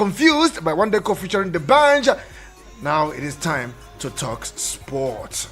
confused by one deco featuring the band. Now it is time to talk sport.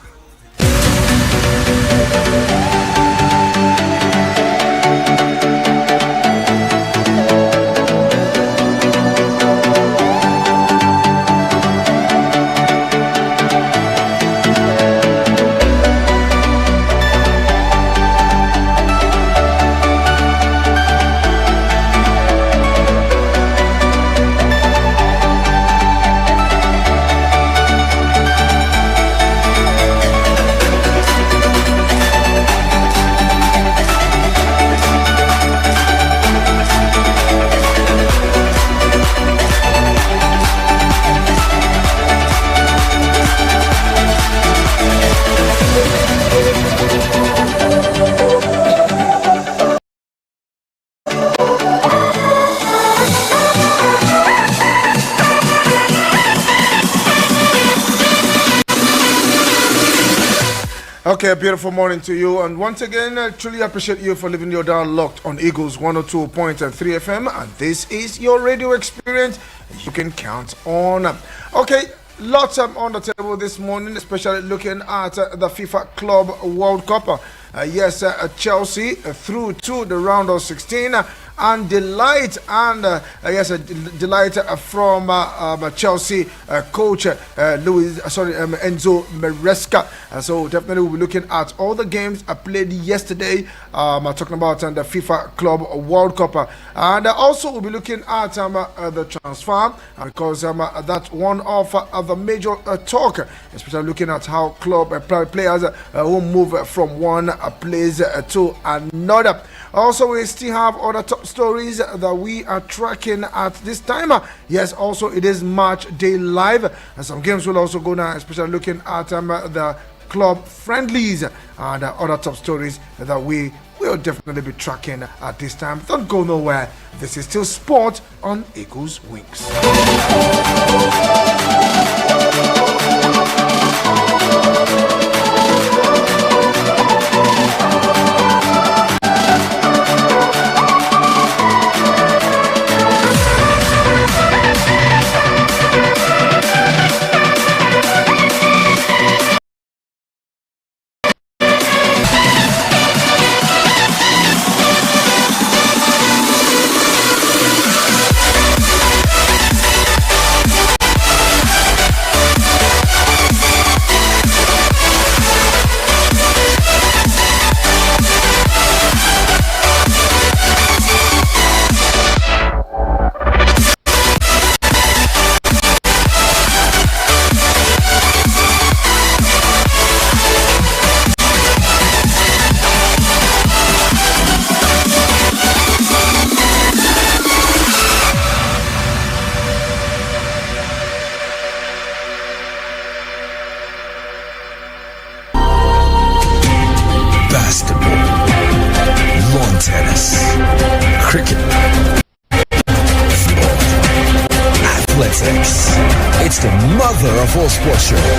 Okay, a beautiful morning to you, and once again, I truly appreciate you for leaving your dial locked on Eagles 102.3 FM, and this is your radio experience you can count on. Okay, lots on the table this morning, especially looking at the FIFA Club World Cup. Yes, Chelsea through to the round of 16. And delight from Chelsea coach Enzo Maresca. So definitely we'll be looking at all the games played yesterday. Talking about the FIFA Club World Cup, and also we'll be looking at the transfer, because that's one of the major talk, especially looking at how club players will move from one place to another. Also, we still have other top stories that we are tracking at this time. Yes, also it is Match Day Live, and some games will also go now, especially looking at the club friendlies and other top stories that we will definitely be tracking at this time. Don't go nowhere. This is still sport on Eagles Wings.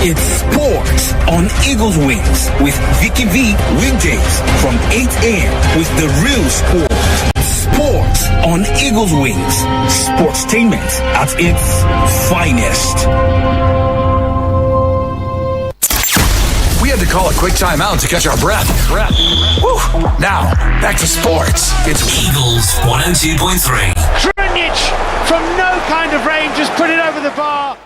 It's sports on Eagles Wings with Vicky weekdays from 8 a.m. with the real sport. Sports on Eagles Wings. Sportstainment at its finest. We had to call a quick timeout to catch our breath. Woo. Now, back to sports. It's Eagles 102.3. Drinic from no kind of range just put it over the bar.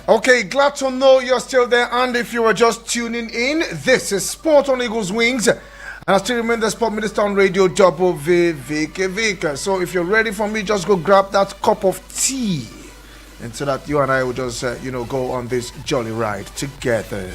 Okay, glad to know you're still there, and if you are just tuning in, this is Sport on Eagles Wings. And I still remain the Sport Minister on Radio Double Vicky Vick. So if you're ready for me, just go grab that cup of tea. And so that you and I will just, go on this jolly ride together.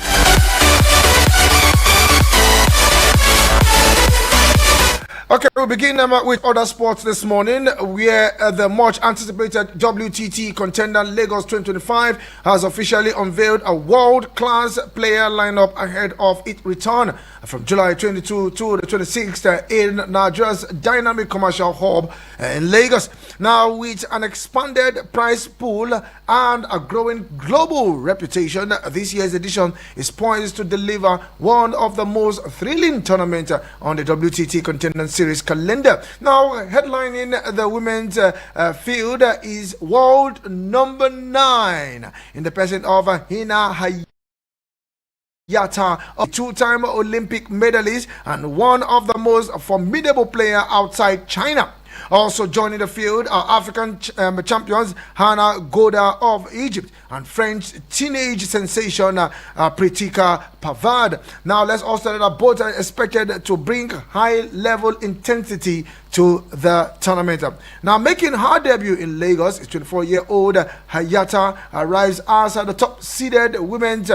Okay, we'll begin with other sports this morning, where the much anticipated WTT contender Lagos 2025 has officially unveiled a world-class player lineup ahead of its return from July 22 to the 26th in Nigeria's dynamic commercial hub in Lagos. Now, with an expanded prize pool and a growing global reputation, this year's edition is poised to deliver one of the most thrilling tournaments on the WTT contender series calendar. Now, headlining the women's field is world number 9 in the person of Hina Hayata, a two-time Olympic medalist and one of the most formidable players outside China. Also joining the field are African champions Hannah Goda of Egypt and French teenage sensation Pritika Pavard. Now let's also know that both are expected to bring high-level intensity to the tournament. Now making her debut in Lagos is 24-year-old Hayata arrives as the top-seeded women's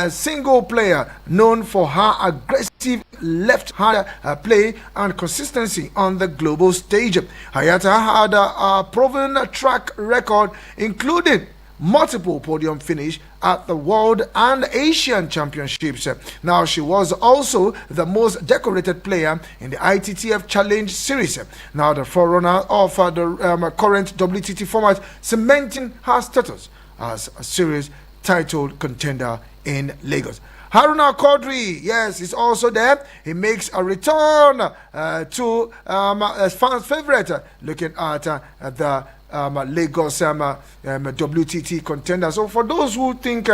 single player known for her aggressive left-hand play and consistency on the global stage. Hayata had a proven track record, including multiple podium finish at the World and Asian Championships. Now, she was also the most decorated player in the ITTF Challenge Series. Now, the forerunner of the current WTT format, cementing her status as a series title contender in Lagos. Haruna Quadri, yes, is also there. He makes a return to a fans' favorite, looking at the Lagos WTT contender. So for those who think,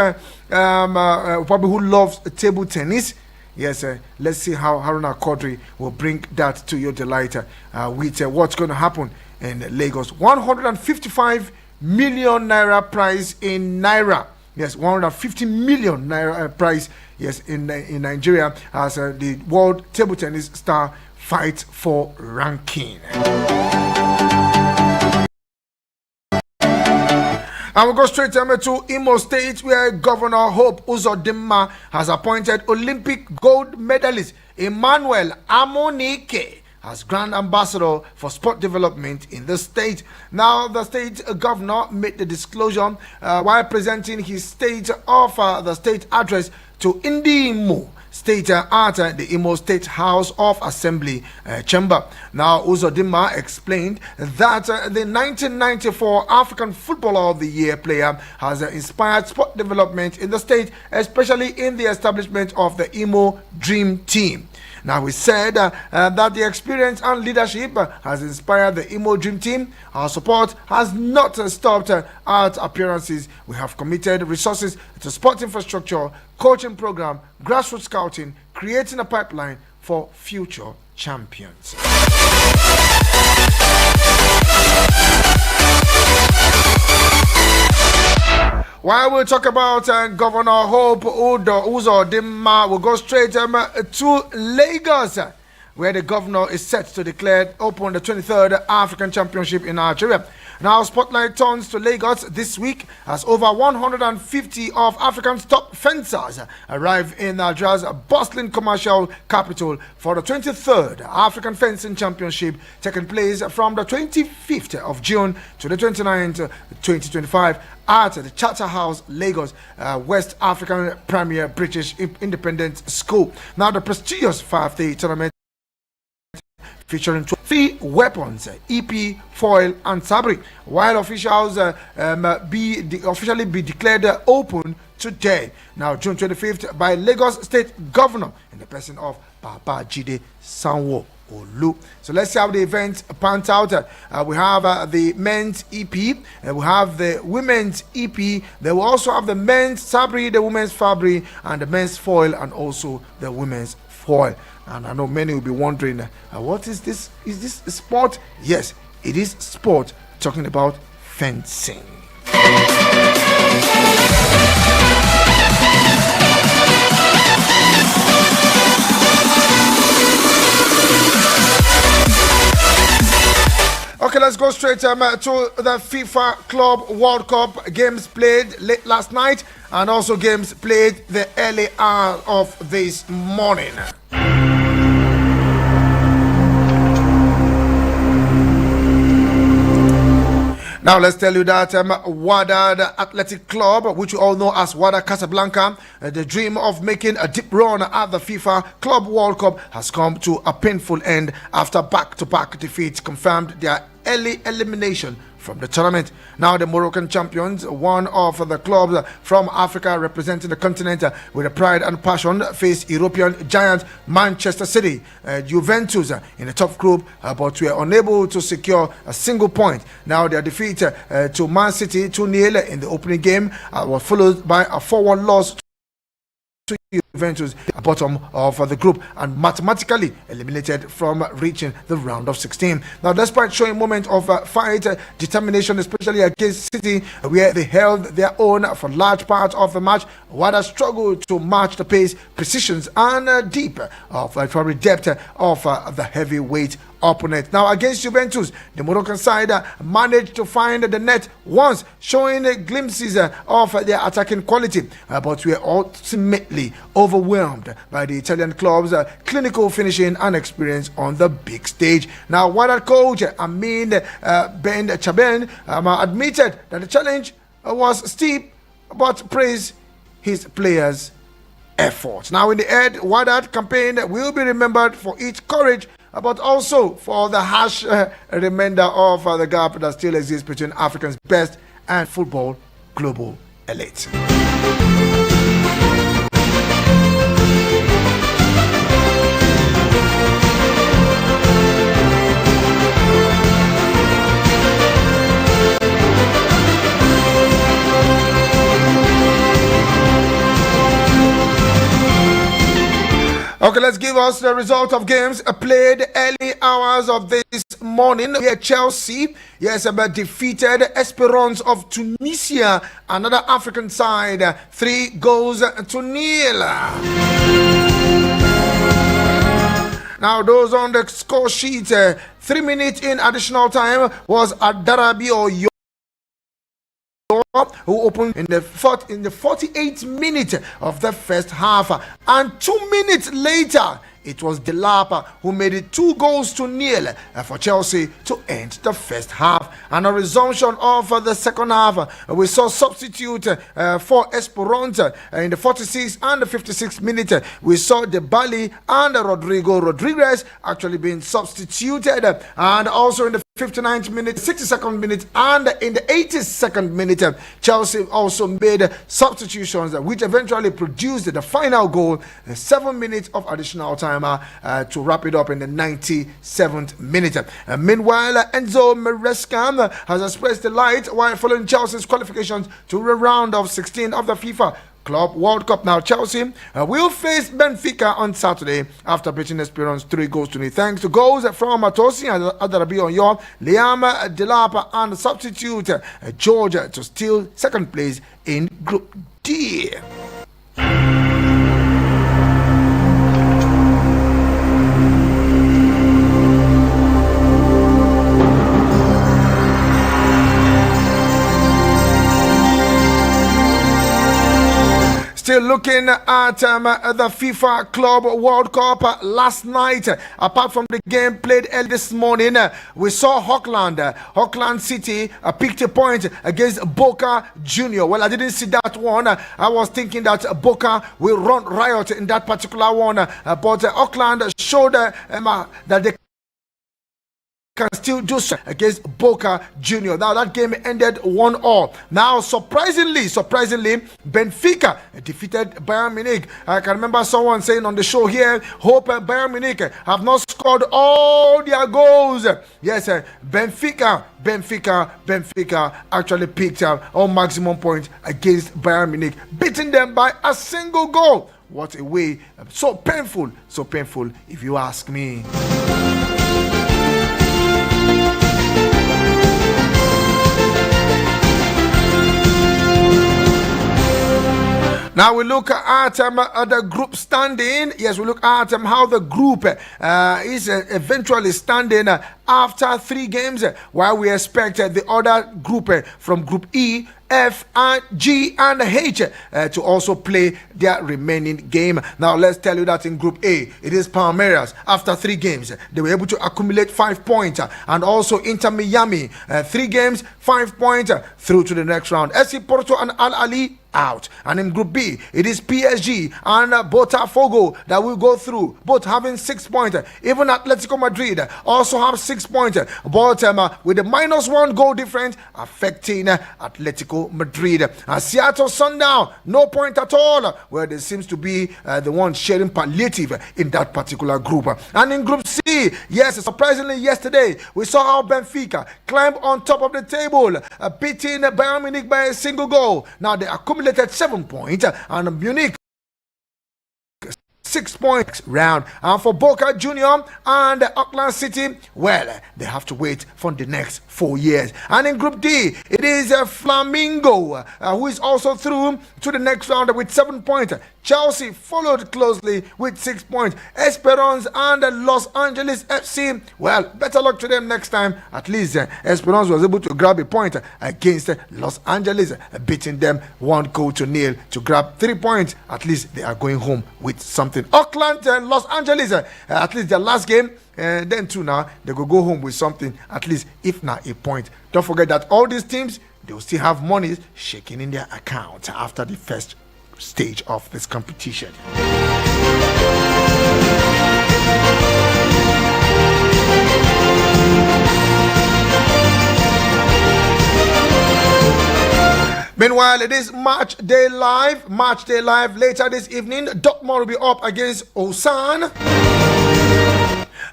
probably who loves table tennis, yes, let's see how Haruna Quadri will bring that to your delight with what's going to happen in Lagos. 155 million naira prize in naira. Yes, 150 million naira prize. Yes, in Nigeria as the world table tennis star fights for ranking. And we'll go straight to Imo State, where Governor Hope Uzodinma has appointed Olympic gold medalist Emmanuel Amonike as Grand Ambassador for Sport Development in the state. Now, the state governor made the disclosure while presenting his state of the state address to Indimo State at the Imo State House of Assembly chamber. Now, Uzodinma explained that the 1994 African Footballer of the Year player has inspired sport development in the state, especially in the establishment of the Imo Dream Team. Now, we said that the experience and leadership has inspired the Imo Dream Team. Our support has not stopped at appearances. We have committed resources to sport infrastructure, coaching program, grassroots scouting, creating a pipeline for future champions. While we talk about Governor Hope Uzodinma, we'll go straight to Lagos, where the governor is set to declare open the 23rd African Championship in Nigeria. Now, spotlight turns to Lagos this week as over 150 of Africa's top fencers arrive in Nigeria's bustling commercial capital for the 23rd African Fencing Championship, taking place from the 25th of June to the 29th, 2025 at the Charter House, Lagos, West African Premier British Independent School. Now, the prestigious 5-day tournament featuring 3 weapons, EP, foil, and sabri, while officials officially be declared open today. Now, June 25th, by Lagos State Governor in the person of Babajide Sanwo-Olu. So let's see how the event pans out. We have the men's EP, and we have the women's EP. They will also have the men's sabri, the women's fabri, and the men's foil, and also the women's foil. And I know many will be wondering, what is this? Is this a sport? Yes, it is sport, talking about fencing. Okay, let's go straight to the FIFA Club World Cup games played late last night and also games played the early hour of this morning. Now let's tell you that Wydad Athletic Club, which you all know as Wydad Casablanca, the dream of making a deep run at the FIFA Club World Cup has come to a painful end after back-to-back defeats confirmed their early elimination from the tournament. Now the Moroccan champions, one of the clubs from Africa representing the continent with a pride and passion, faced European giant Manchester City, Juventus in the top group, but were unable to secure a single point. Now their defeat to Man City 2-0 in the opening game was followed by a 4-1 loss to Juventus at the bottom of the group and mathematically eliminated from reaching the round of 16. Now, despite showing moments of fight, determination, especially against City, where they held their own for large parts of the match, Wydad struggled to match the pace, precision, and depth of the heavyweight opponent. Now, against Juventus, the Moroccan side managed to find the net once, showing glimpses of their attacking quality, but were ultimately overwhelmed by the Italian club's clinical finishing and experience on the big stage. Now, Wydad coach Amin Ben Chaben admitted that the challenge was steep, but praised his players' efforts. Now, in the end, Wydad campaign will be remembered for its courage, but also for the harsh remainder of the gap that still exists between Africa's best and football global elite. Okay, let's give us the result of games played early hours of this morning. Here, Chelsea, defeated Esperance of Tunisia, another African side, 3-0. Now, those on the score sheet, 3 minutes in additional time was Adarabi or who opened in the 48th minute of the first half, and 2 minutes later it was Delapa who made it 2-0 for Chelsea to end the first half. And a resumption of the second half, we saw substitute for Esperance in the 46th and the 56th minute. We saw Debali and Rodrigo Rodriguez actually being substituted, and also in the 59th minute, 62nd minute, and in the 82nd minute, Chelsea also made substitutions which eventually produced the final goal, 7 minutes of additional time to wrap it up in the 97th minute. Meanwhile, Enzo Maresca has expressed delight while following Chelsea's qualifications to the round of 16 of the FIFA Club World Cup. Now, Chelsea will face Benfica on Saturday after beating Esperance 3-0. Thanks to goals from Tosin Adarabi Onyo, Liam Delapa, and substitute Georgia to steal second place in Group D. Still looking at the FIFA Club World Cup last night. Apart from the game played early this morning, we saw Auckland City picked a point against Boca Junior. Well, I didn't see that one. I was thinking that Boca will run riot in that particular one, but Auckland showed that they can still do so against Boca Junior. Now that game ended 1-1. Now surprisingly, Benfica defeated Bayern Munich. I can remember someone saying on the show here, hope Bayern Munich have not scored all their goals. Yes, Benfica actually picked up all maximum points against Bayern Munich, beating them by a single goal. What a way. So painful if you ask me. Now we look at the group standing. Yes, we look at how the group is eventually standing after 3 games, while we expect the other group from Group E, F, and G, and H to also play their remaining game. Now let's tell you that in Group A, it is Palmeiras. After 3 games, they were able to accumulate 5 points, and also Inter Miami, 3 games, 5 points through to the next round. SC Porto and Al Ahly out. And in Group B, it is PSG and Botafogo that will go through, both having 6 points. Even Atletico Madrid also have 6 points, but with a -1 goal difference affecting Atletico Madrid. Seattle Sundown, no point at all, where there seems to be the one sharing palliative in that particular group. And in Group C, yes, surprisingly yesterday, we saw how Benfica climb on top of the table, beating Bayern Munich by a single goal. Now they accumulated 7 points, and Munich 6 points round. And for Boca Junior and Auckland City, well, they have to wait for the next 4 years. And in Group D, it is Flamengo who is also through to the next round with 7 points. Chelsea followed closely with 6 points. Esperance and Los Angeles FC, well, better luck to them next time. At least Esperance was able to grab a point against Los Angeles, beating them 1-0 to grab 3 points. At least they are going home with something. Auckland and Los Angeles, at least their last game, then too now, they will go home with something, at least if not a point. Don't forget that all these teams, they will still have money shaking in their account after the first stage of this competition. Meanwhile, it is Match Day Live. Match Day Live later this evening. Dortmund will be up against Ulsan.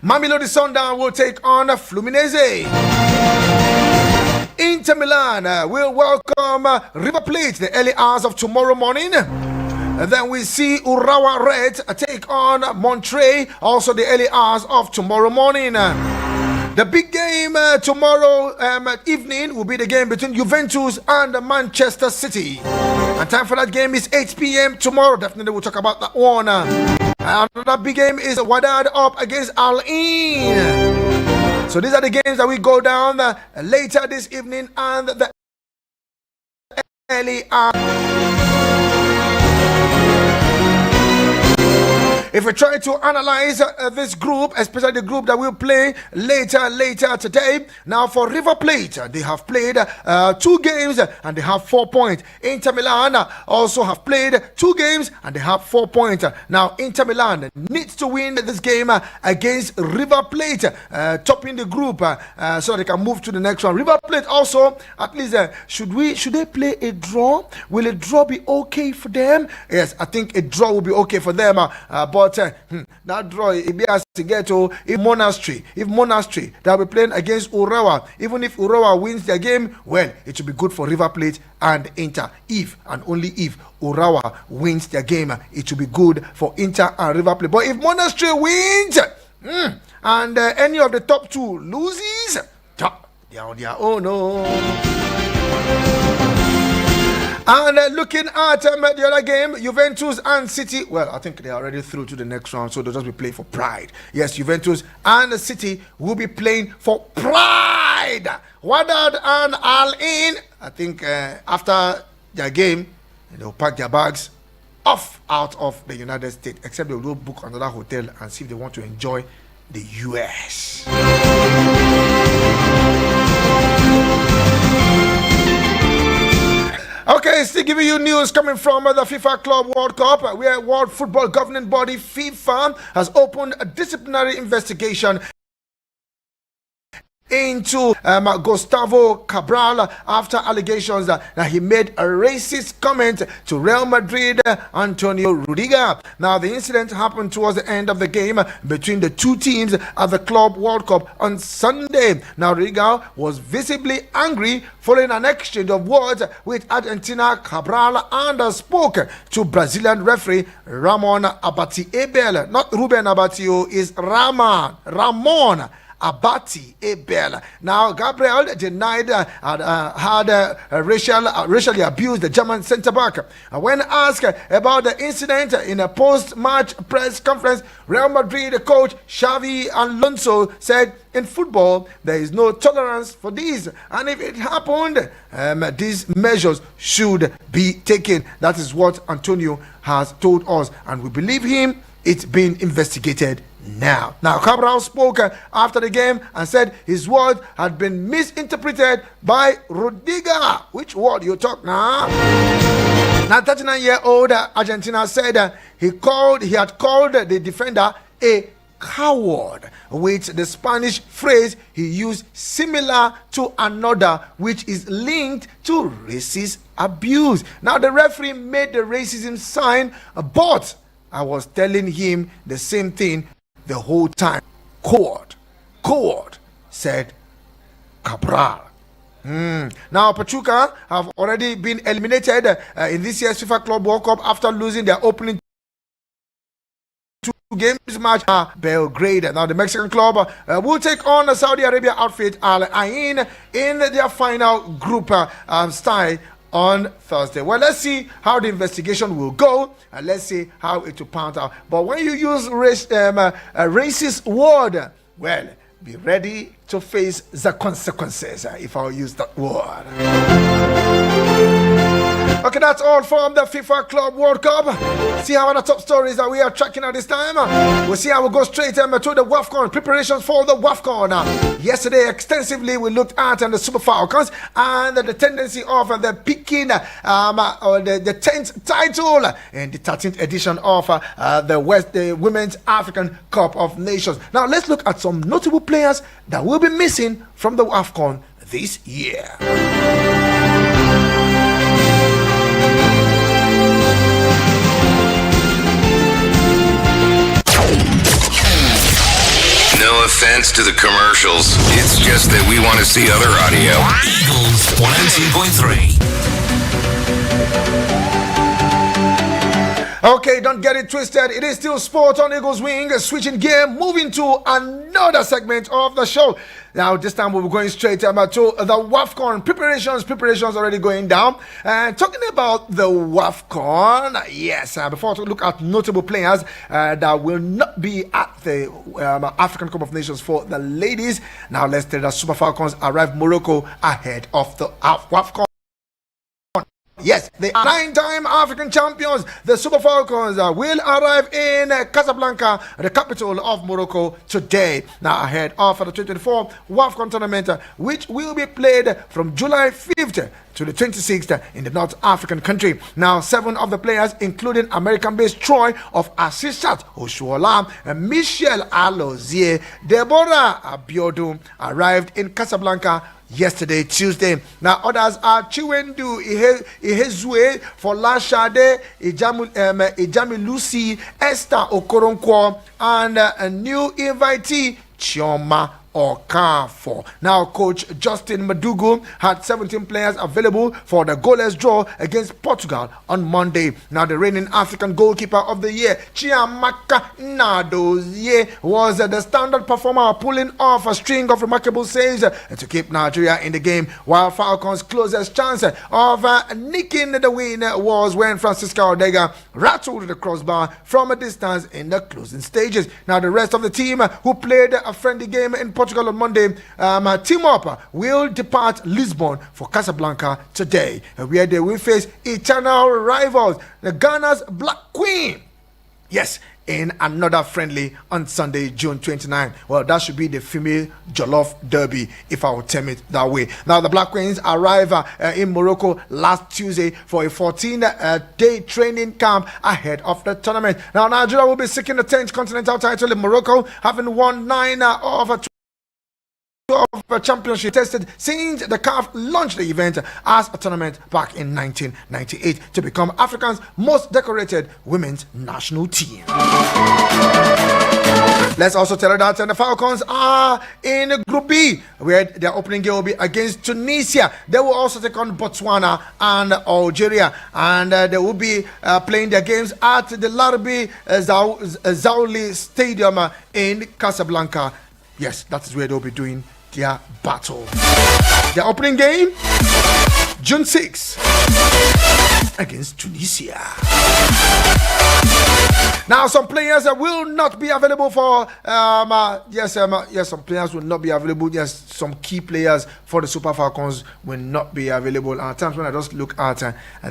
Mamelodi Sundown will take on Fluminense. Inter Milan will welcome River Plate the early hours of tomorrow morning. And then we see Urawa Red take on Monterrey, also the early hours of tomorrow morning. The big game tomorrow evening will be the game between Juventus and Manchester City. And time for that game is 8 p.m. tomorrow. Definitely we'll talk about that one. Another big game is Wydad up against Al Ain. So these are the games that we go down later this evening and the early hours. If we try to analyze this group, especially the group that will play later today. Now for River Plate, they have played 2 games and they have 4 points. Inter Milan also have played 2 games and they have 4 points. Now Inter Milan needs to win this game against River Plate, topping the group so they can move to the next round. River Plate also, at least should they play a draw? Will a draw be okay for them? Yes, I think a draw will be okay for them. But that draw, it be as to get to if Monastery they'll be playing against Urawa. Even if Urawa wins their game, well, it should be good for River Plate and Inter. If and only if Urawa wins their game, it should be good for Inter and River Plate. But if Monastery wins and any of the top 2 loses, they are on their own. And looking at the other game, Juventus and City, well, I think they are already through to the next round, so they'll just be playing for pride. Yes, Juventus and City will be playing for pride. Wydad and Al Ain, I think after their game, they'll pack their bags out of the United States, except they will book another hotel and see if they want to enjoy the US. Okay, still giving you news coming from the FIFA Club World Cup, where World Football Governing Body FIFA has opened a disciplinary investigation into Gustavo Cabral after allegations that he made a racist comment to Real Madrid Antonio Rudiger. Now, the incident happened towards the end of the game between the 2 teams at the Club World Cup on Sunday. Now, Rudiger was visibly angry following an exchange of words with Argentina Cabral and spoke to Brazilian referee Ramon Abatiebel. Not Ruben Abatio, is Ramon Abati Abel. Now, Gabriel denied had racially abused the German centre back. When asked about the incident in a post-match press conference, Real Madrid coach Xavi Alonso said, "In football, there is no tolerance for this, and if it happened, these measures should be taken." That is what Antonio has told us, and we believe him. It's being investigated now. Now, Cabral spoke after the game and said his words had been misinterpreted by Rudiger. Which word you talk now? Now, 39-year-old Argentina said he had called the defender a coward, with the Spanish phrase he used similar to another, which is linked to racist abuse. Now, the referee made the racism sign, but I was telling him the same thing the whole time. Coward, said Cabral. Now, Pachuca have already been eliminated in this year's FIFA Club World Cup after losing their opening two games match at Belgrade. Now, the Mexican club will take on the Saudi Arabia outfit Al Ain in their final group style on Thursday. Well, let's see how the investigation will go, and let's see how it will pan out. But when you use a racist word, well, be ready to face the consequences, if I'll use that word. Okay, that's all from the FIFA Club World Cup. See how the top stories that we are tracking at this time. We'll see how we go straight to the WAFCON, preparations for the WAFCON. Yesterday, extensively, we looked at the Super Falcons and the tendency of the picking the 10th title in the 13th edition of the Women's African Cup of Nations. Now, let's look at some notable players that will be missing from the WAFCON this year. No offense to the commercials. It's just that we want to see other audio. Eagles 102.3. Okay, don't get it twisted. It is still sport on Eagles Wing. Switching gear, moving to another segment of the show. Now, this time we'll be going straight to the WAFCON preparations already going down. And talking about the WAFCON, yes, before we look at notable players that will not be at the African Cup of Nations for the ladies. Now, let's tell the Super Falcons arrive Morocco ahead of the WAFCON. Yes, the 9-time African champions, the Super Falcons, will arrive in Casablanca, the capital of Morocco, today. Now, ahead of the 2024 WAFCON tournament, which will be played from July 5th to the 26th in the North African country. Now, 7 of the players, including American-based Troy of Asisat Oshuola, Michelle Alozie, Deborah Abiodun, arrived in Casablanca yesterday, Tuesday. Now, others are Chiwendu Ihezue, Folashade Ijami Lucy, Esther Okoronkwo, and a new invitee, Chioma Okafor. Now, coach Justin Madugu had 17 players available for the goalless draw against Portugal on Monday. Now, the reigning African goalkeeper of the year, Chiamaka Nnadozie, was the standard performer, pulling off a string of remarkable saves to keep Nigeria in the game, while Falcons' closest chance of nicking the win was when Francisca Ordega rattled the crossbar from a distance in the closing stages. Now, the rest of the team who played a friendly game in Portugal on Monday, team up will depart Lisbon for Casablanca today, where they will face eternal rivals, the Ghana's Black Queen. Yes, in another friendly on Sunday, June 29. Well, that should be the female Jollof Derby, if I would term it that way. Now, the Black Queens arrive in Morocco last Tuesday for a 14-day training camp ahead of the tournament. Now, Nigeria will be seeking the 10th continental title in Morocco, having won 9 of a championship tested since the CAF launched the event as a tournament back in 1998 to become Africa's most decorated women's national team. Let's also tell you that the Falcons are in Group B, where their opening game will be against Tunisia. They will also take on Botswana and Algeria, and they will be playing their games at the Larbi Zaouli Stadium in Casablanca Yes, that is where they'll be doing their battle. Their opening game, June 6 against Tunisia. Now, some players will not be available for. Some players will not be available. Yes, some key players for the Super Falcons will not be available. And at times when I just look at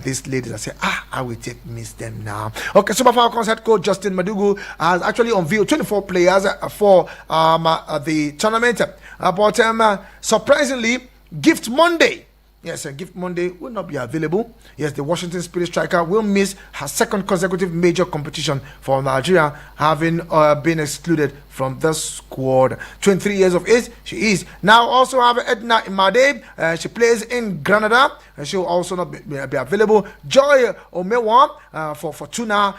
these ladies, I say, I will miss them now. Okay, Super Falcons head coach Justin Madugu has actually unveiled 24 players for the tournament. But surprisingly, Gift Monday. Yes, Gift Monday will not be available. Yes, the Washington Spirit striker will miss her second consecutive major competition for Nigeria, having been excluded from the squad. 23 years of age, she is. Now also have Edna Imade. She plays in Granada. She will also not be available. Joy Omewa for Fortuna.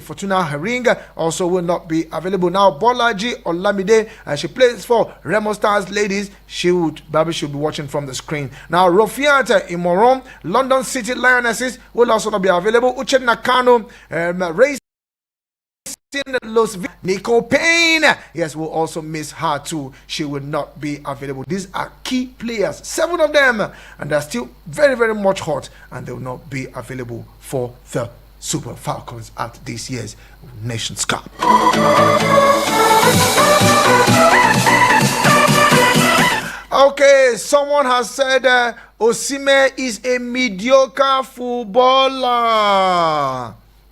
Fortuna Herring also will not be available. Now Bolaji Olamide. She plays for Remo Stars Ladies. Baby should be watching from the screen. Now Rofiat Imorom, London City Lionesses will also not be available. Uchen Nakano, Race Nico Payne, yes, will also miss her too. She will not be available. These are key players, 7 of them, and they're still very, very much hot, and they will not be available for the Super Falcons at this year's Nations Cup. Okay, someone has said Osimhen is a mediocre footballer.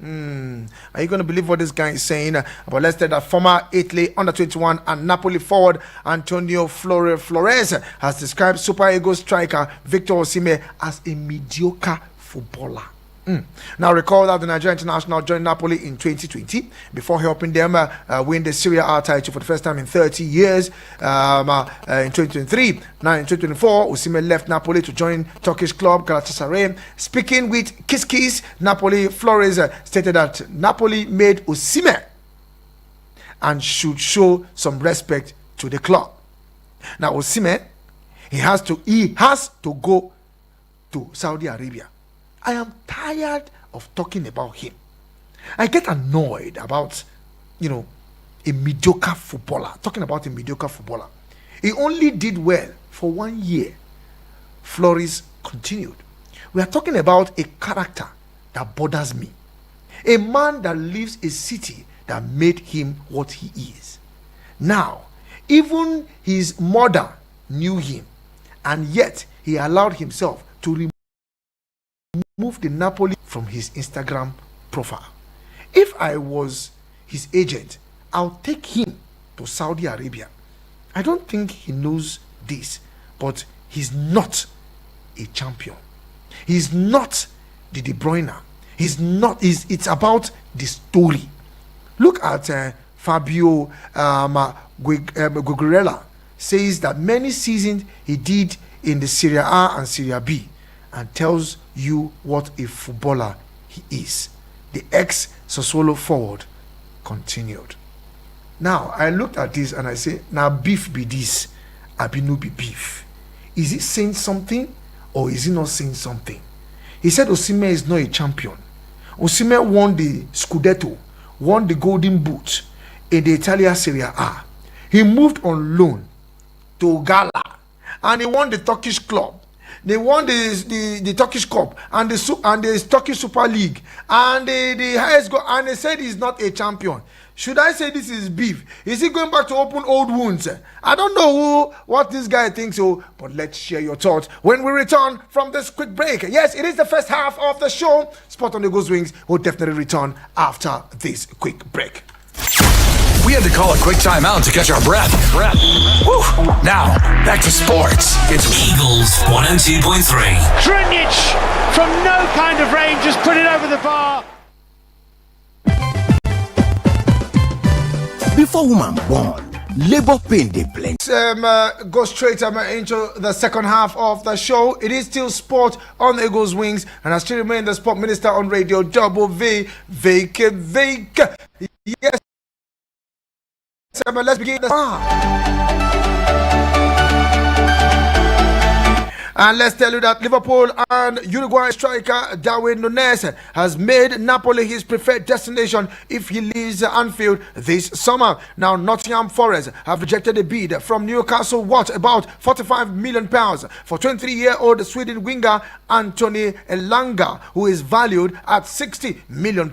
Are you going to believe what this guy is saying? But let's tell that former Italy under-21 and Napoli forward Antonio Flores has described Super Eagles striker Victor Osimhen as a mediocre footballer. Now recall that the Nigerian international joined Napoli in 2020 before helping them win the Serie A title for the first time in 30 years in 2023. Now in 2024, Osimhen left Napoli to join Turkish club Galatasaray. Speaking with Kiss Napoli, Flores stated that Napoli made Osimhen and should show some respect to the club. Now Osimhen, he has to go to Saudi Arabia. I am tired of talking about him. I get annoyed about, a mediocre footballer. Talking about a mediocre footballer. He only did well for 1 year. Flores continued. We are talking about a character that bothers me. A man that leaves a city that made him what he is. Now, even his mother knew him, and yet he allowed himself to remove the Napoli from his Instagram profile. If I was his agent, I'll take him to Saudi Arabia. I don't think he knows this, but he's not a champion. He's not the De Bruyne. It's about the story. Look at Fabio Guerrera says that many seasons he did in the Serie A and Serie B, and tells you what a footballer he is. The ex-Sassuolo forward continued. Now, I looked at this and I say, now beef be this, abi no be beef. Is he saying something or is he not saying something? He said Osimhen is not a champion. Osimhen won the Scudetto, won the Golden Boot in the Italian Serie A. He moved on loan to Gala and he won the Turkish club. They won the Turkish Cup and the Turkish Super League and the highest goal, and they said he's not a champion. Should I say this is beef? Is he going back to open old wounds? I don't know what this guy thinks, but let's share your thoughts when we return from this quick break. Yes, it is the first half of the show. Sport on the Eagles Wings will definitely return after this quick break. We had to call a quick timeout to catch our breath. Whew. Now, back to sports. It's Eagles 102.3. Drinic from no kind of range just put it over the bar. Before woman born, labor pain dey plenty. Go straight into the second half of the show. It is still sport on the Eagles Wings, and I still remain the sport minister on radio, Double V, Vick. Yes. Let's begin. And let's tell you that Liverpool and Uruguay striker Darwin Núñez has made Napoli his preferred destination if he leaves Anfield this summer. Now, Nottingham Forest have rejected a bid from Newcastle worth about £45 million for 23-year-old Sweden winger Anthony Elanga, who is valued at £60 million.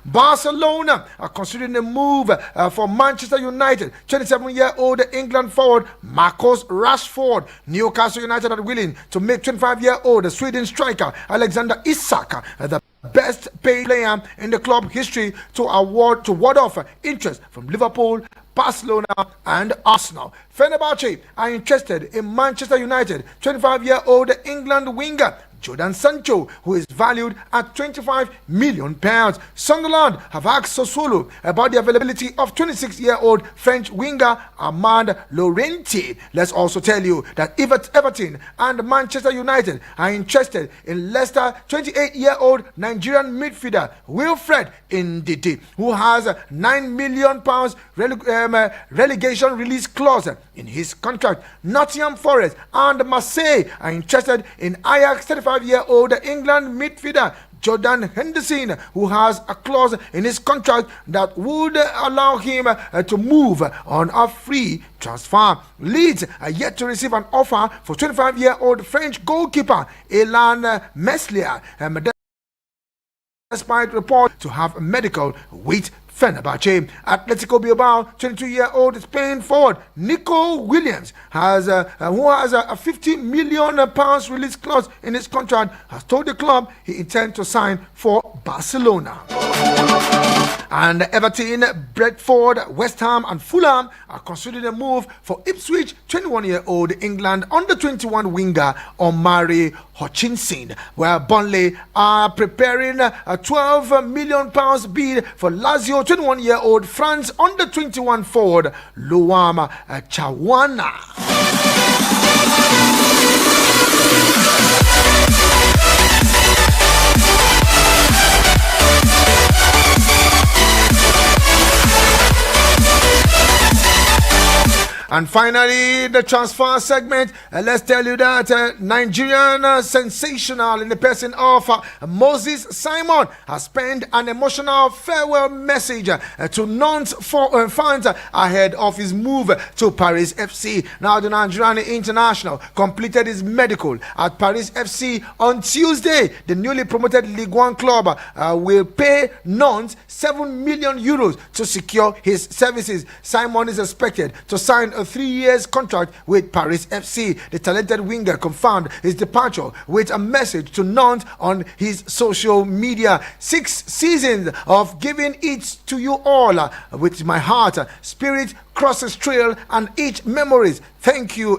Barcelona are considering a move for Manchester United 27-year-old England forward Marcus Rashford. Newcastle United are willing to make 25-year-old Sweden striker Alexander Isak the best paid player in the club history to ward off interest from Liverpool, Barcelona and Arsenal. Fenerbahce are interested in Manchester United 25-year-old England winger Jordan Sancho, who is valued at £25 million. Sunderland have asked Sassuolo about the availability of 26-year-old French winger Armand Laurenti. Let's also tell you that Everton and Manchester United are interested in Leicester 28-year-old Nigerian midfielder Wilfred Ndidi, who has a £9 million relegation release clause in his contract. Nottingham Forest and Marseille are interested in Ajax 35-year-old England midfielder Jordan Henderson, who has a clause in his contract that would allow him to move on a free transfer. Leeds are yet to receive an offer for 25-year-old French goalkeeper Elan Meslier, despite report to have a medical with Fenerbahce. Atletico Bilbao 22-year-old Spain forward Nico Williams who has a £50 million release clause in his contract, has told the club he intends to sign for Barcelona. And Everton, Brentford, West Ham and Fulham are considering a move for Ipswich 21-year-old England under-21 winger Omari Hutchinson, where Burnley are preparing a £12 million bid for Lazio 21-year-old France under-21 forward Luam Chawana. And finally, the transfer segment. Let's tell you that Nigerian sensational in the person of Moses Simon has penned an emotional farewell message to Nantes fans ahead of his move to Paris FC. Now, the Nigerian international completed his medical at Paris FC on Tuesday. The newly promoted Ligue 1 club will pay Nantes €7 million to secure his services. Simon is expected to sign a 3-year contract with Paris FC. The talented winger confirmed his departure with a message to Nantes on his social media. 6 seasons of giving it to you all with my heart, spirit, crosses trail and each memories. Thank you.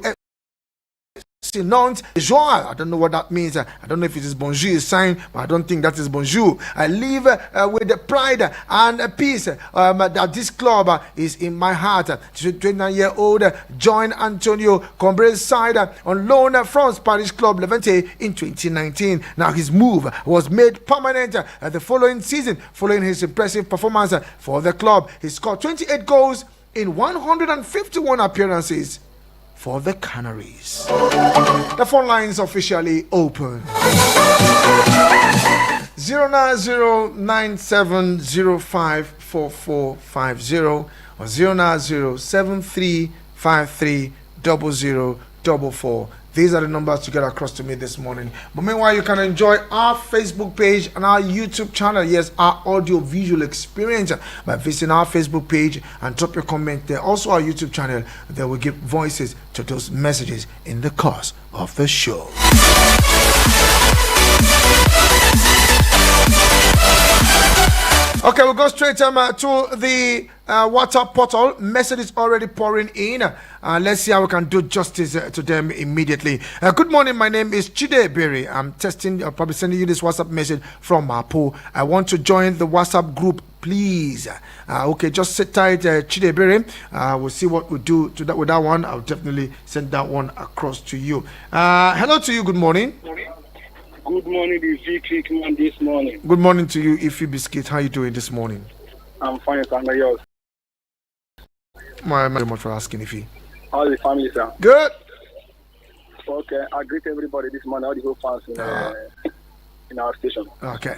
Nantes, Joie. I don't know what that means. I don't know if it is bonjour sign, but I don't think that is bonjour. I live with the pride and peace that this club is in my heart. 29-year-old joined Antonio Combre's side on loan from Spanish club Levante in 2019. Now his move was made permanent the following season following his impressive performance for the club. He scored 28 goals in 151 appearances for the Canaries. The phone lines officially open. 09097054450 or 09073530044. These are the numbers to get across to me this morning. But meanwhile, you can enjoy our Facebook page and our YouTube channel. Yes, our audio-visual experience by visiting our Facebook page and drop your comment there. Also, our YouTube channel that will give voices to those messages in the course of the show. Okay, we'll go straight to the WhatsApp portal. Message is already pouring in. Let's see how we can do justice to them immediately. Good morning, my name is Chide Berry. I'm I'll probably sending you this WhatsApp message from Mapo. I want to join the WhatsApp group, please. Okay, just sit tight, Chide Berry. We'll see what we do with that one. I'll definitely send that one across to you. Hello to you, good morning. Good morning, this is Vicky this morning. Good morning to you, Ify Biscuit. How are you doing this morning? I'm fine, thank you. Thank you very much for asking, Ify. How's the family, sir? Good. Okay, I greet everybody this morning, all the whole fans in our station. Okay.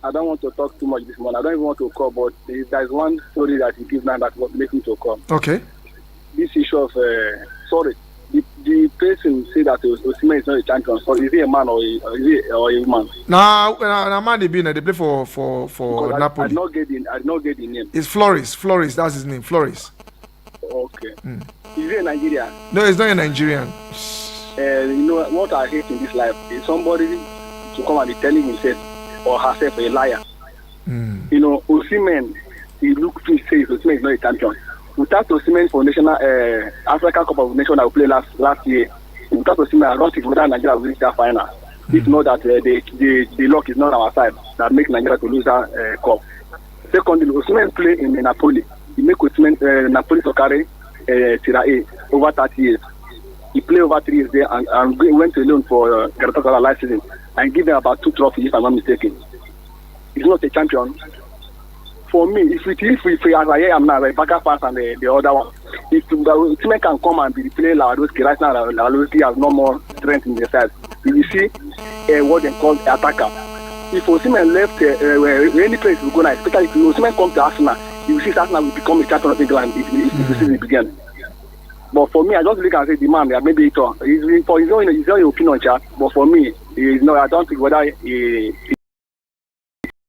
I don't want to talk too much this morning. I don't even want to call, but there's one story that he gives now that will make me to call. Okay. This issue of, the person say that Osimhen is not a champion. So is he a man or a woman? Nah, man, they play for Napoli. I did not get the name. It's Floris, that's his name, Floris. Okay. Is he a Nigerian? No, he's not a Nigerian. You know what I hate in this life is somebody to come and be telling himself or herself a liar. You know, Osimhen, he look to say Osimhen is not a champion. Without Osimhen for national African Cup of Nations that we played last year, without Osimhen, I don't think whether Nigeria will reach that final. If not that the luck is not on our side that makes Nigeria to lose that cup. Secondly, Osimhen play in Napoli. He make Osimhen Napoli to carry Serie A over 30 years. He played over 3 years there and went to loan for Galatasaray last season and give them about 2 trophies if I'm not mistaken. He's not a champion. For me, if we as I am now, like Baka Pass and the other one, if Osimhen can come and be playing Lewandowski right now, Lewandowski has no more strength in the side. You see what they call attacker. If Osimhen left any place we go now, especially if Osimhen comes to Arsenal, you see Arsenal will become a champion of England if the season begins. But for me, I just look and say the man, maybe he's for his own opinion, chat. But for me, I don't think whether he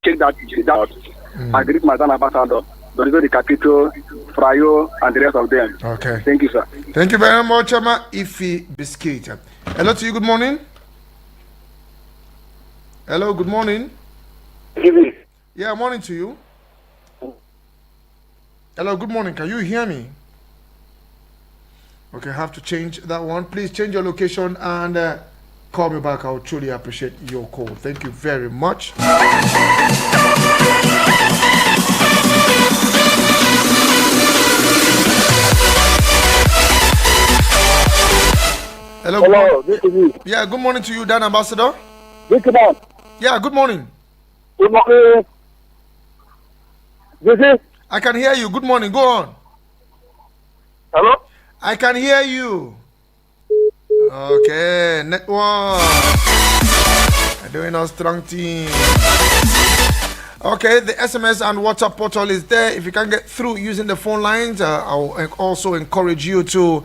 check that out. I agree with my ambassador, the Capito, Frayo, and the rest of them. Okay. Thank you, sir. Thank you very much, Emma. Ify Biscuit. Hello to you. Good morning. Hello. Good morning. Yeah, morning to you. Hello. Good morning. Can you hear me? Okay, I have to change that one. Please change your location and call me back. I would truly appreciate your call. Thank you very much. Hello. Hello, Vicky. Yeah, good morning to you, Dan Ambassador. Vicky. Yeah, good morning. Good morning. Vicky. I can hear you. Good morning. Go on. Hello? I can hear you. Okay, network. Doing a strong team. Okay, the SMS and WhatsApp portal is there. If you can get through using the phone lines, I'll also encourage you to,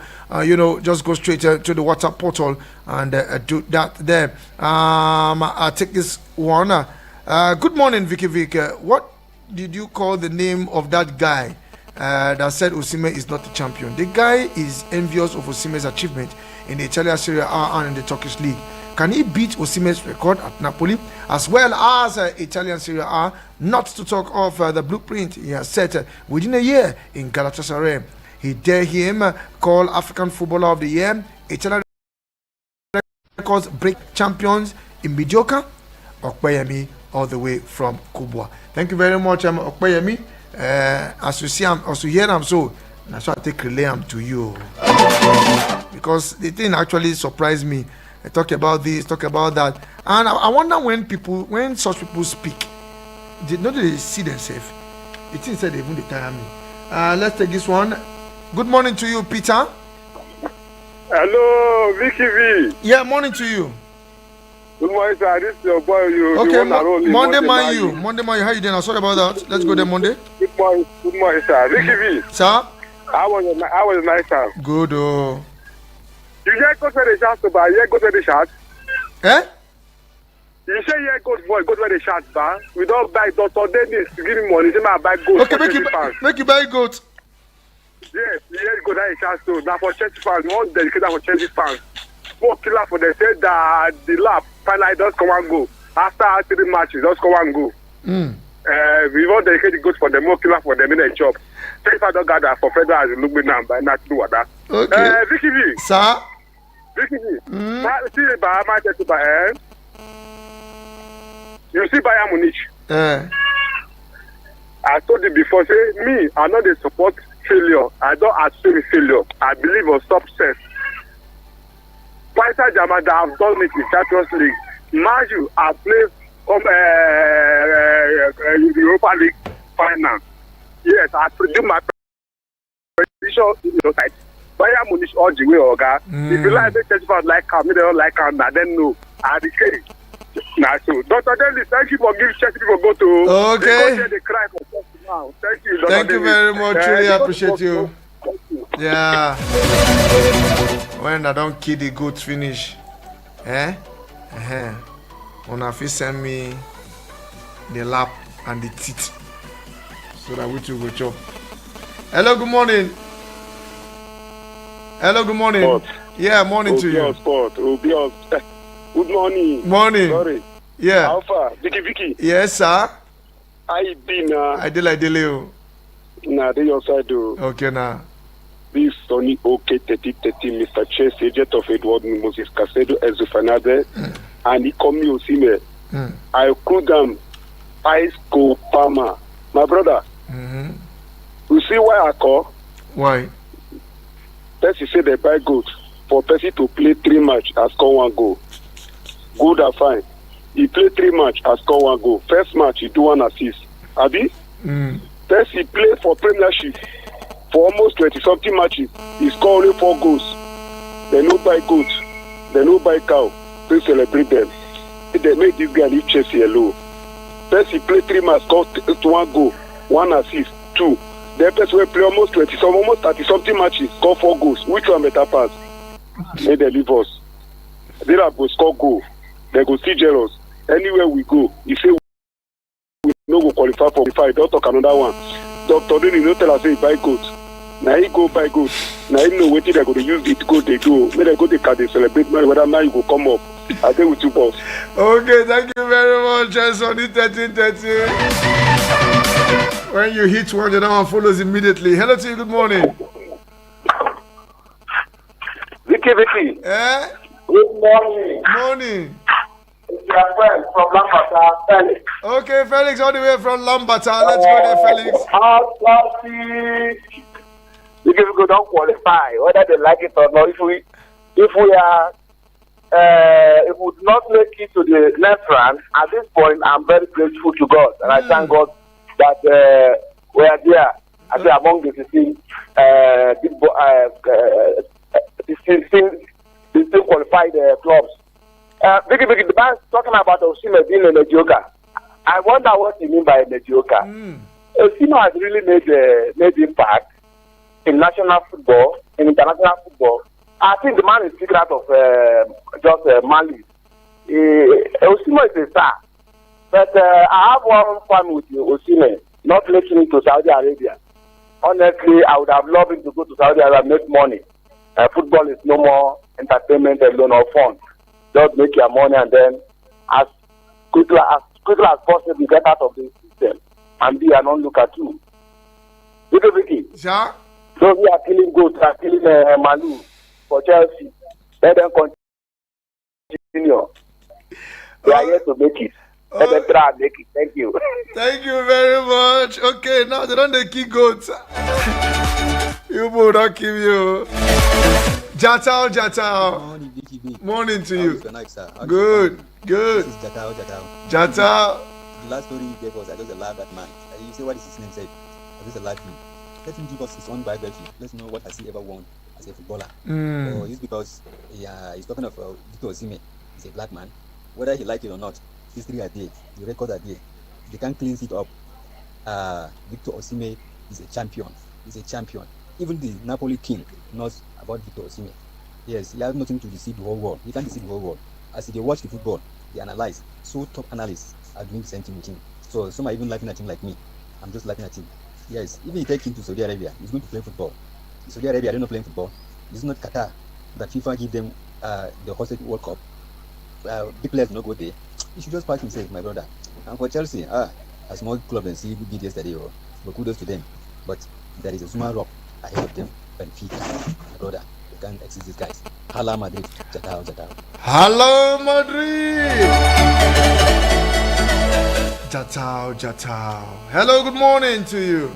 just go straight to the WhatsApp portal and do that there. I'll take this one. Good morning, Vicky Vick. What did you call the name of that guy that said Osimhen is not a champion? The guy is envious of Osimhen's achievement in the Italian Serie A and in the Turkish League. Can he beat Osimhen's record at Napoli as well as Italian Serie A? Not to talk of the blueprint he has set within a year in Galatasaray. He dare him call African Footballer of the Year, Italian records break champions in mediocre. Okpeyemi all the way from Kubwa. Thank you very much, Okpeyemi. As you see, as you hear, so that's why I take relay to you because the thing actually surprised me. I talk about this, talk about that, and I wonder when such people speak, they see themselves. The thing said they even tire me. Let's take this one. Good morning to you, Peter. Hello, Vicky V. Yeah, morning to you. Good morning, sir. This is your boy. Okay, Monday, how you doing? Sorry about that. Let's go there, Monday. Good morning, sir. Vicky V. Sir? How was a nice time? Good, oh. You hear go to the shots to buy? You go to the shots? Eh? You say you go to the shots, bar. We don't buy Dr. Dennis to give me money. Say I buy goat. Okay, make you buy goat. Yes, you go to the shots too. Now for Chelsea fans, one dedicated for Chelsea fans. One killer for them. Say that the lap finally does come and go. After 3 matches, just come and go. We want dedicated goats for them. More killer for them in a job. Chelsea don't gather for federal as look me now, but not do what that. Okay. Vicky V. Sir? Vicky V. See by Manchester by you see Bayern Munich. I told you before, say me, I know they support failure. I don't assume failure. I believe in success. Paris Saint-Germain that have done it in Champions League. Maju have played Europa League final. Yes, I predict my prediction in your side. Bayern Munich all the way, Oga. If you like, Chelsea fans like him, they don't like him, now then no. And the case. Nah, so Dr. Davis, thank you for giving Chelsea people go to. Okay. They cry for Chelsea now. Thank you, Dr. Thank you Davis. very much. Really appreciate you. Thank you. Yeah. When I don't kill the goat finish, Una fit send me the lap and the teeth so that we two go chop. Hello, good morning. Hello, good morning. Sport. Yeah, morning to you. Sport. Good morning. Morning. Sorry. Yeah. Alpha. Vicky. Yes, sir. How you been? I did like Deleo. Nah, they your side though. Okay, now. This Sony OK 3030, Mr. Chess, agent of Edward Moses Casedo Enzo Fernandez, and he come me Osime. I could Ice Go Palmer. My brother. You see why I call? Why? Percy say they buy goat for Percy to play 3 match and score 1 goal. Good and fine. He play 3 match and score 1 goal. First match he do 1 assist. Abi? Percy play for Premiership for almost 20-something matches. He score only 4 goals. They no buy goat. They no buy cow. They celebrate them. They make this guy leave Chelsea alone. Percy play 3 match, score 1 goal, 1 assist, 2. The person will play almost 30-something matches, score 4 goals. Which one better pass? May they leave us. They are go score goal. They go see jealous. Anywhere we go, he say we no go qualify for qualify. Don't talk another one. Dr. Dini no tell us say buy goat. Now he go buy goat. Now he know what they go to use it go they do. May they go they can they celebrate whether now you go come up. I think with you boss. Okay, thank you very much. Just on the 13:30. When you hit one, the other one follows immediately. Hello to you, good morning. Vicky. Eh? Good morning. Morning. It's your friend from Lambata, Felix. Okay, Felix, all the way from Lambata. Let's go there, Felix. Vicky don't qualify, whether they like it or not. If we would not make it to the next round, at this point, I'm very grateful to God. And I thank God that we are there. I say among the 16 qualified clubs. Vicky, the man talking about Osima being a mediocre. I wonder what you mean by a mediocre. Osima has really made impact in national football, in international football. I think the man is figured out of just Mali. Osima is a star. But I have one fun with Osima not making it to Saudi Arabia. Honestly, I would have loved him to go to Saudi Arabia and make money. Football is no more entertainment alone or fun. Just make your money and then as quickly as possible get out of the system and be an onlooker too. Vicky. Sure. Those who are killing goats are killing Malu for Chelsea. Let them continue. They are here to make it. Let them try and make it. Thank you. Thank you very much. Okay, now they don't they kill goats. You will not kill you. Jatao. Morning, Vicky. Morning to you. Night, sir. Good. This is Jatao. Jatao. The last story you gave us, I just laughed at man. You say what is his name said? I just laughed him. Let him give us his own biography. Let's know what has he ever won as a footballer. It's because he's talking of Victor Osimhen. He's a black man. Whether he like it or not, history are there. The records are there. They can't cleanse it up. Victor Osimhen is a champion. He's a champion. Even the Napoli king knows about Victor Osimhen. Yes, he has nothing to deceive the whole world. He can't deceive the whole world. As they watch the football, they analyze. So top analysts are doing the same thing with him. So some are even laughing at him like me. I'm just laughing at him. Yes, even he take him to Saudi Arabia, he's going to play football. In Saudi Arabia, they're not playing football. It's not Qatar that FIFA give them the hosted World Cup. Big players do not go there. He should just pack himself, my brother. And for Chelsea, a small club than see did yesterday, but kudos to them. But there is a small rock ahead of them. Benfica, my brother. You can't exist these guys. Hala Madrid, Jatao. Hello, Madrid. Jatao. Hello, good morning to you.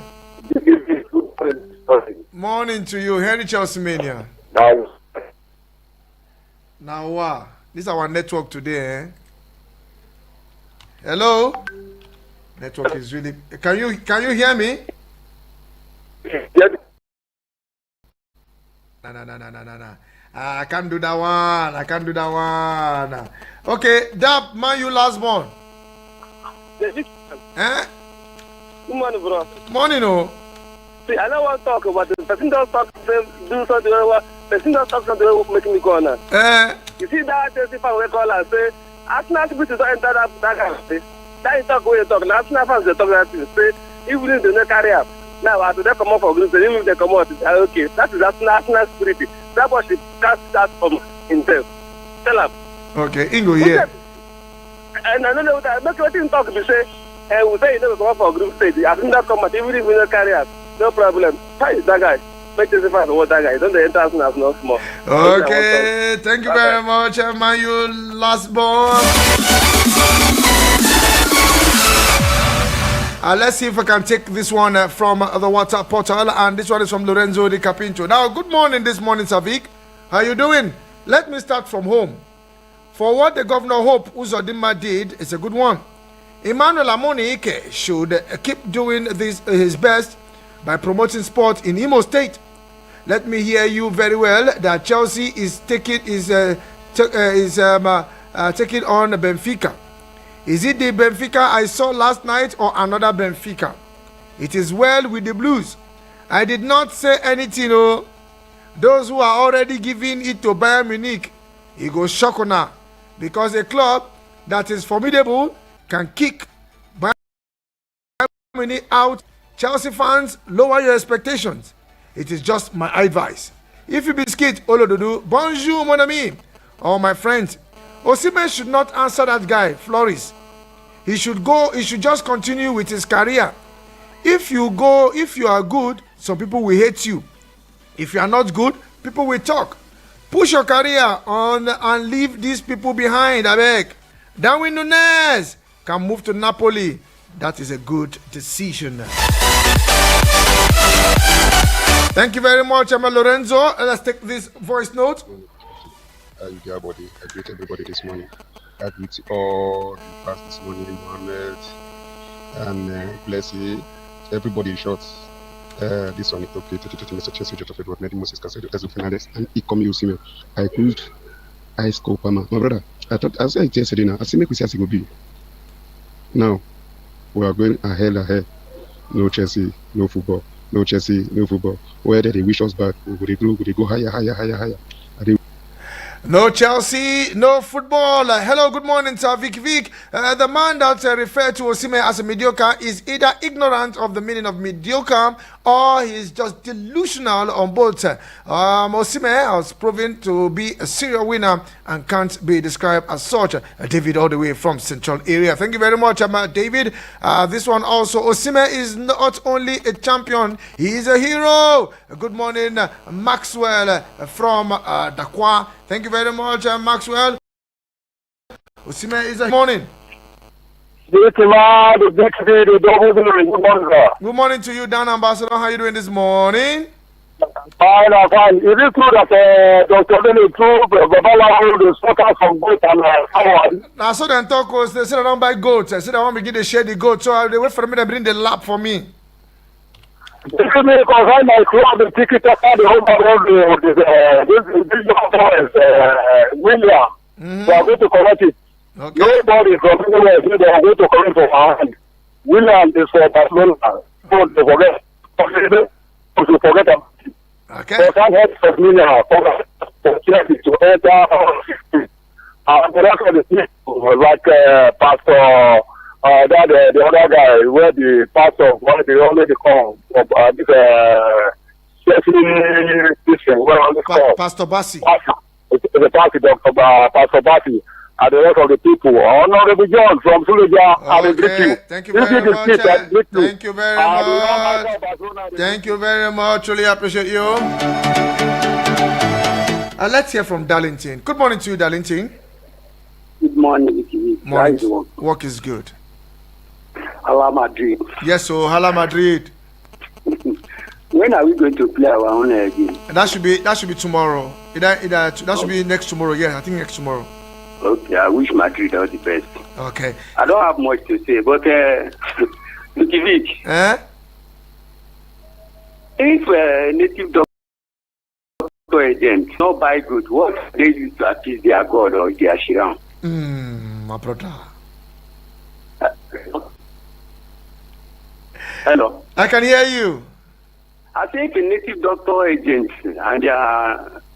Morning to you, Henry Chelsea Mania. Now, this is our network today, eh? Hello? Network is really... Can you hear me? Nah. I can't do that one. Okay, Dap, man, you last born. Eh? Good morning, bro. Morning, oh. See, I don't want to talk about this. Person don't talk, do something. Person don't talk something making me go now. You see that testify we call and say, Arsenal people to enter that kind of thing. That is talk where you talk. Now, Arsenal fans they talk that thing. Say, even if they don't carry up. Now, after they come out for groups, even if they come out, okay, that is Arsenal spirit. That was should cast that from himself. Tell him. Okay, Ingo here. And I don't know what make what him talk to say. We say you never come out for group stage. I think that come out, even if we don't carry up, no problem. Why is that guy? Make this fans what that guy. Don't they enter Arsenal no small. Okay, thank you very much, man. You last born. Let's see if I can take this one from the WhatsApp portal, and this one is from Lorenzo Di Capinto. Now, good morning this morning, Sir Vick. How you doing? Let me start from home. For what the Governor Hope Uzodinma did is a good one. Emmanuel Amonike should keep doing his best by promoting sport in Imo State. Let me hear you very well that Chelsea is taking on Benfica. Is it the Benfica I saw last night or another Benfica? It is well with the Blues. I did not say anything. Oh, those who are already giving it to Bayern Munich, it goes shock now, because a club that is formidable can kick Bayern Munich out. Chelsea fans, lower your expectations. It is just my advice. If you biscuit Olododo, bonjour mon ami, or my friend, Osimhen should not answer that guy, Floris. He should just continue with his career. If you are good, some people will hate you. If you are not good, people will talk. Push your career on and leave these people behind, I beg. Darwin Núñez can move to Napoli. That is a good decision. Thank you very much, Emma Lorenzo. Let's take this voice note. Dear body, I greet everybody this morning. I greet all the past this morning, Mohammed, and Blessy, everybody in short. This one is okay. Mr. Chelsea, Jota Fedward, Nedi Moses, Casedo, Tezu Fernandez, and Ikomi Osimhen. I greet Ice Kopama. My brother, I thought, as I said, I see make we see as it will be. Now, we are going ahead. No Chelsea, no football. No Chelsea, no football. Whether they wish us back, we go higher. No Chelsea, no football. Hello, good morning, Sir Vick. The man that referred to Osimhen as a mediocre is either ignorant of the meaning of mediocre or he's just delusional on both. Osimhen has proven to be a serial winner and can't be described as such. David, all the way from Central Area. Thank you very much, David. This one also, Osimhen is not only a champion, he is a hero. Good morning, Maxwell from Dakwa. Thank you very much, Maxwell. Osimhen is a morning. Good morning to you, Dan Ambassador. How are you doing this morning? Fine. Is it true that Dr. Dele proved the soccer from goat and someone? I saw them talk, they said I don't buy goats. I said I want to begin to share the goat, so they wait for me to bring the lap for me. Because I my club the ticket after the home road this William. So I'm going to collect it. Okay. Nobody from anywhere said they are going to collect from our hand. William is for Barcelona. Don't forget. To forget about it. Okay. So I had for William for Chelsea to enter and the rest of the people like Pastor the other guy where the pastor what they already call this Pastor Bassi. The pastor Dr. Pastor Bassi and the rest of the people. Honorable John from Suleja. Okay. Thank you very much. Thank you very much. Thank you very much. Really appreciate you. Let's hear from Darlington. Good morning to you, Darlington. Good morning, Vicky. Morning. Work is good. Hala Madrid. Yes, so Hala Madrid. When are we going to play our own again? That should be tomorrow. That should be next tomorrow. Yeah, I think next tomorrow. Okay, I wish Madrid all the best. Okay. I don't have much to say, but Vick. If native doctor doctor agents not buy good, what they use to appease their God or their Shiram? My brother. Hello. I can hear you. I think the native doctor agents and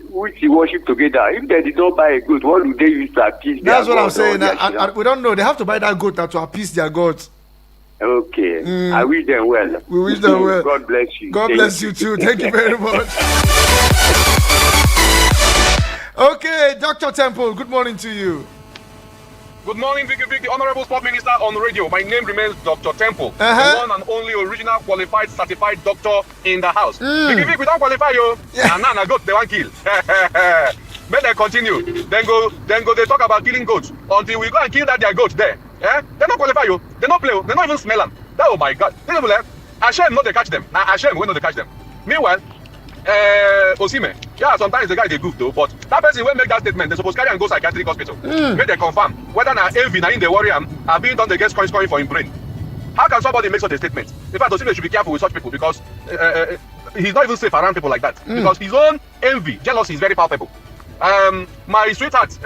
which worship together, if they did not buy a good, what do they use to appease their God? That's what I'm saying. We don't know. They have to buy that goat to appease their gods. Okay. I wish them well. We wish them well. God bless you. God bless you too. Thank you very much. Okay, Dr. Temple, good morning to you. Good morning, Vicky, Honorable Sport Minister on radio. My name remains Dr. Temple, the one and only original qualified, certified doctor in the house. Vicky, we don't qualify you. Nah, goat, they want kill. May they continue. Then go. They talk about killing goats until we go and kill that their goat there. They don't qualify you. They don't play. They don't even smell them. Oh my God. Hashem not they catch them. Now Hashem we know they catch them. Meanwhile, Osime, sometimes the guy they goof though, but that person will make that statement. They supposed to carry and go psychiatric hospital. Make they confirm whether na envy na in the worry am being done against coin for him brain. How can somebody make such a statement? In fact, Osime should be careful with such people because he's not even safe around people like that. Because his own envy, jealousy is very palpable. My sweetheart,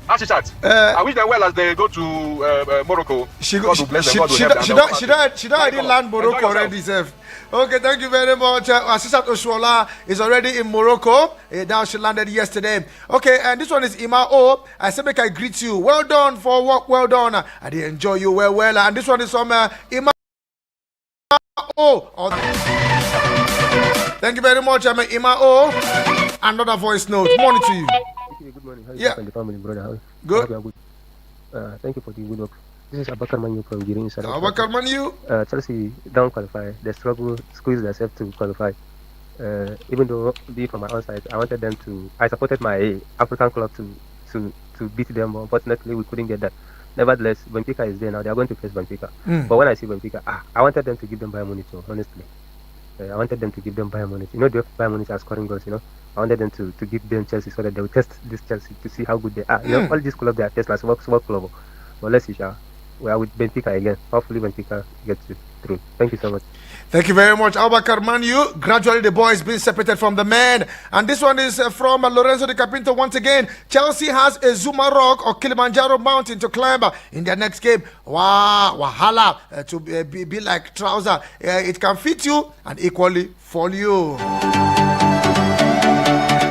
Ashishat, I wish them well as they go to Morocco. She don't already land Morocco already, Seth. Okay, thank you very much. Ashishat Oshuola is already in Morocco. Now she landed yesterday. Okay, and this one is Ima O. I said, make I greet you. Well done for work, well done. I did enjoy you well. And this one is from Ima O. Thank you very much, Ima O. Another voice note. Morning to you. Good morning. How yeah. The family, brother? Good. Thank you for the good work. This is Abakar Manu from Girin. Abakar Manu. Chelsea don't qualify. They struggle, squeeze themselves to qualify. Even though, be from my own side, I supported my African club to beat them, but unfortunately we couldn't get that. Nevertheless, Benfica is there now. They are going to face Benfica. But when I see Benfica, I wanted them to give them Bayern Munich, honestly. I wanted them to give them Bayern Munich. You know, the Bayern Munich are scoring goals, I wanted them to give them Chelsea so that they will test this Chelsea to see how good they are. All these clubs, they are tested as work club. But let's see, we are with Benfica again. Hopefully Benfica gets through. Thank you so much. Thank you very much, Abakar Manu. Gradually the boys being separated from the men. And this one is from Lorenzo Di Capinto once again. Chelsea has a Zuma Rock or Kilimanjaro mountain to climb in their next game. Wow, wahala to be like trouser. It can fit you and equally fall you.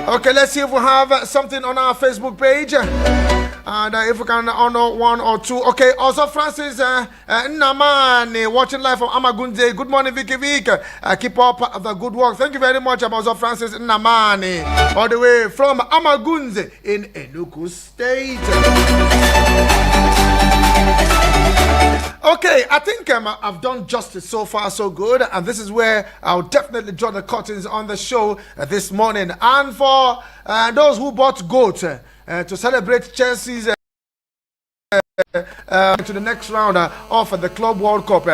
Okay, let's see if we have something on our Facebook page. And if we can honor one or two. Okay, also Francis Nnamani watching live from Amagunze. Good morning, Vicky Vick. Keep up the good work. Thank you very much, also Francis Nnamani. All the way from Amagunze in Enugu State. Okay, I think I've done justice so far, so good. And this is where I'll definitely draw the curtains on the show this morning. And for those who bought goat to celebrate Chelsea's to the next round of the Club World Cup,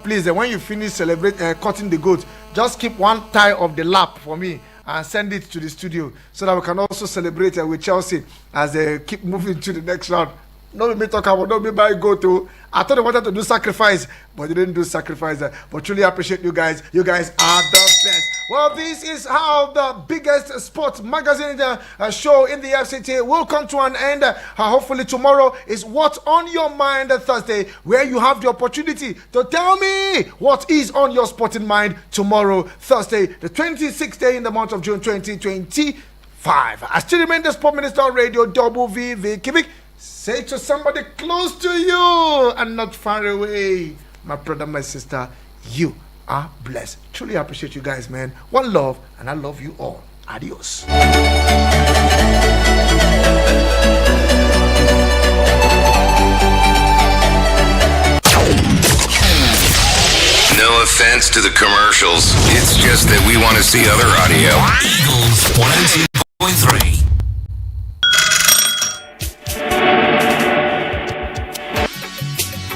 please, when you finish cutting the goat, just keep one tie of the lap for me and send it to the studio so that we can also celebrate with Chelsea as they keep moving to the next round. No me talk about, no me buy go to. I thought they wanted to do sacrifice, but they didn't do sacrifice. But truly appreciate you guys. You guys are the best. Well, this is how the biggest sports magazine show in the FCT will come to an end. Hopefully tomorrow is What's on Your Mind Thursday, where you have the opportunity to tell me what is on your sporting mind tomorrow, Thursday, the 26th day in the month of June 2025. I still remain the Sport Minister on Radio, Vicky. Say to somebody close to you and not far away. My brother, my sister, you are blessed. Truly appreciate you guys, man. One love, and I love you all. Adios. No offense to the commercials. It's just that we want to see other audio. Eagles 102.3.